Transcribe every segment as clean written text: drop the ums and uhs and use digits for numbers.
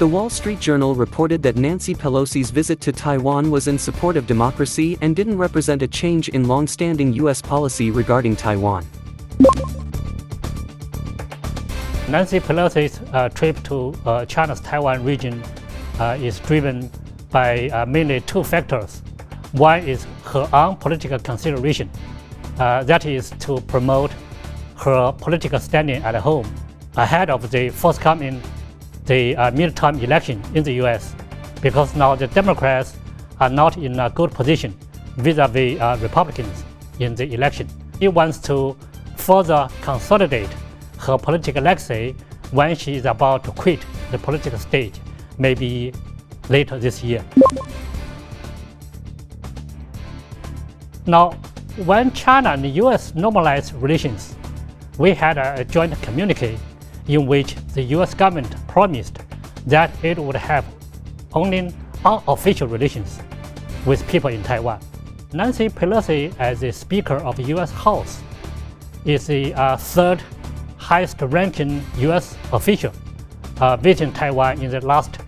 The Wall Street Journal reported that Nancy Pelosi's visit to Taiwan was in support of democracy and didn't represent a change in long-standing U.S. policy regarding Taiwan. Nancy Pelosi's trip to China's Taiwan region is driven by mainly two factors. One is her own political consideration, that is to promote her political standing at home ahead of the forthcoming midterm election in the U.S. because now the Democrats are not in a good position vis-a-vis Republicans in the election. She wants to further consolidate her political legacy when she is about to quit the political stage, maybe later this year. Now, when China and the U.S. normalized relations, we had a joint communique in which the U.S. government promised that it would have only unofficial relations with people in Taiwan. Nancy Pelosi, as the Speaker of the U.S. House, is the third highest-ranking U.S. official visiting Taiwan in the last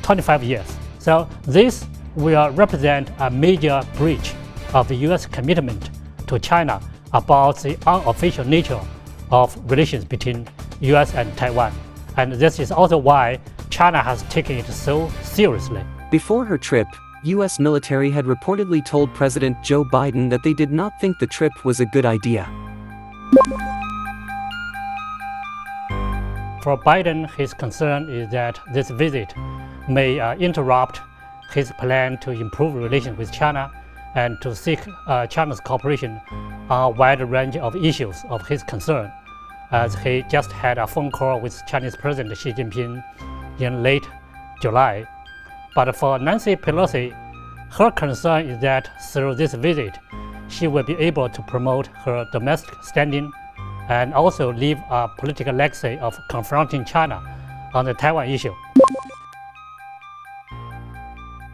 25 years. So this will represent a major breach of the U.S. commitment to China about the unofficial nature of relations between U.S. and Taiwan. And this is also why China has taken it so seriously. Before her trip, U.S. military had reportedly told President Joe Biden that they did not think the trip was a good idea. For Biden, his concern is that this visit may interrupt his plan to improve relations with China and to seek China's cooperation on a wide range of issues of his concern, as he just had a phone call with Chinese President Xi Jinping in late July. But for Nancy Pelosi, her concern is that through this visit, she will be able to promote her domestic standing and also leave a political legacy of confronting China on the Taiwan issue.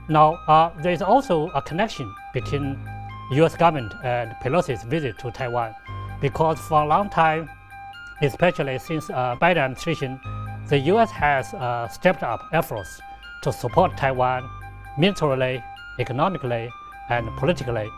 Now, there is also a connection between U.S. government and Pelosi's visit to Taiwan, because for a long time, especially since Biden administration, the U.S. has stepped up efforts to support Taiwan militarily, economically, and politically.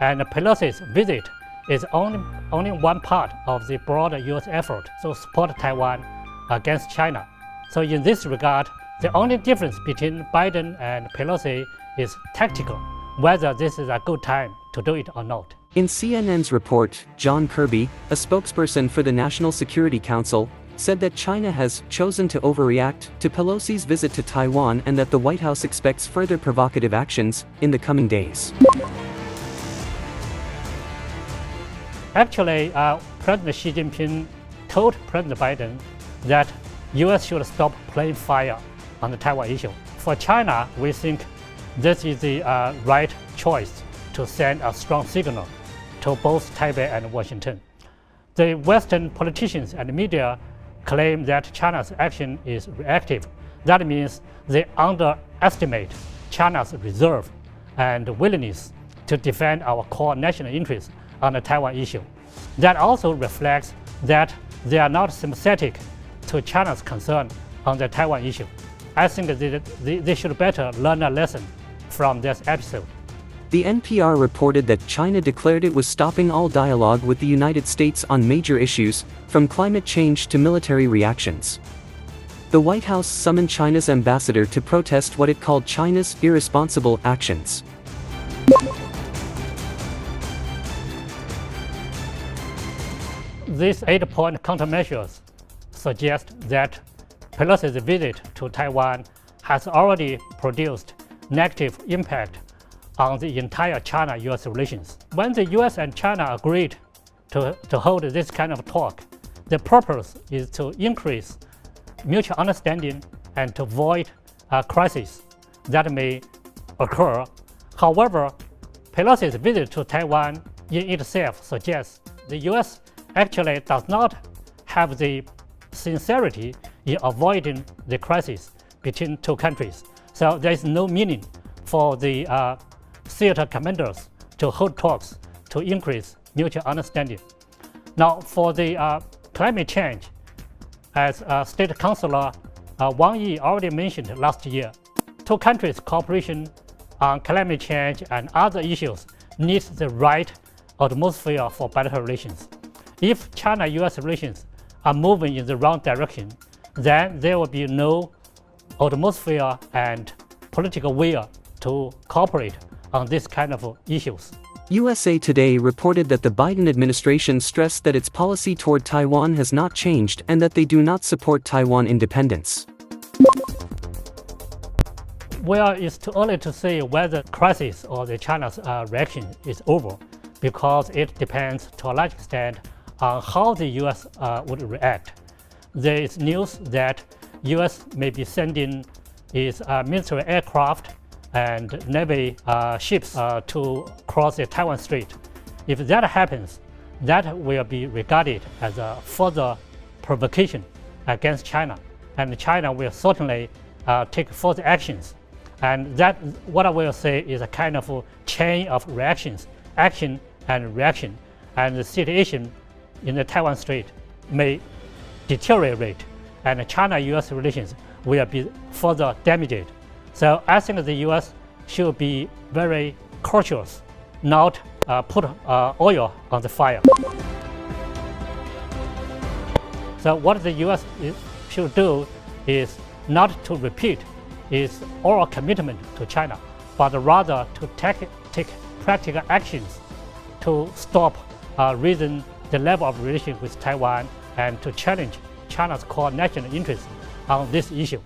And Pelosi's visit is only one part of the broader U.S. effort to support Taiwan against China. So in this regard, the only difference between Biden and Pelosi is tactical, whether this is a good time to do it or not. In CNN's report, John Kirby, a spokesperson for the National Security Council, said that China has chosen to overreact to Pelosi's visit to Taiwan and that the White House expects further provocative actions in the coming days. Actually, President Xi Jinping told President Biden that U.S. should stop playing fire on the Taiwan issue. For China, we think this is the right choice to send a strong signal to both Taipei and Washington. The Western politicians and media claim that China's action is reactive. That means they underestimate China's reserve and willingness to defend our core national interests on the Taiwan issue. That also reflects that they are not sympathetic to China's concern on the Taiwan issue. I think that they should better learn a lesson from this episode. The NPR reported that China declared it was stopping all dialogue with the United States on major issues, from climate change to military reactions. The White House summoned China's ambassador to protest what it called China's irresponsible actions. These 8-point countermeasures suggest that Pelosi's visit to Taiwan has already produced negative impact on the entire China-U.S. relations. When the U.S. and China agreed to hold this kind of talk, the purpose is to increase mutual understanding and to avoid a crisis that may occur. However, Pelosi's visit to Taiwan in itself suggests the U.S. actually does not have the sincerity in avoiding the crisis between two countries. So there is no meaning for the theater commanders to hold talks to increase mutual understanding. Now, for the climate change, as State Councilor Wang Yi already mentioned last year, two countries' cooperation on climate change and other issues needs the right atmosphere for better relations. If China-US relations are moving in the wrong direction, then there will be no atmosphere and political will to cooperate on this kind of issues. USA Today reported that the Biden administration stressed that its policy toward Taiwan has not changed and that they do not support Taiwan independence. Well, it's too early to say whether the crisis or the China's reaction is over, because it depends to a large extent on how the U.S. would react. There is news that U.S. may be sending its military aircraft and Navy ships to cross the Taiwan Strait. If that happens, that will be regarded as a further provocation against China, and China will certainly take further actions. And that, what I will say, is a kind of chain of reactions, action and reaction, and the situation in the Taiwan Strait may deteriorate, and China-US relations will be further damaged. So I think the U.S. should be very cautious, not put oil on the fire. So what the U.S. should do is not to repeat its oral commitment to China, but rather to take practical actions to stop raising the level of relations with Taiwan and to challenge China's core national interests on this issue.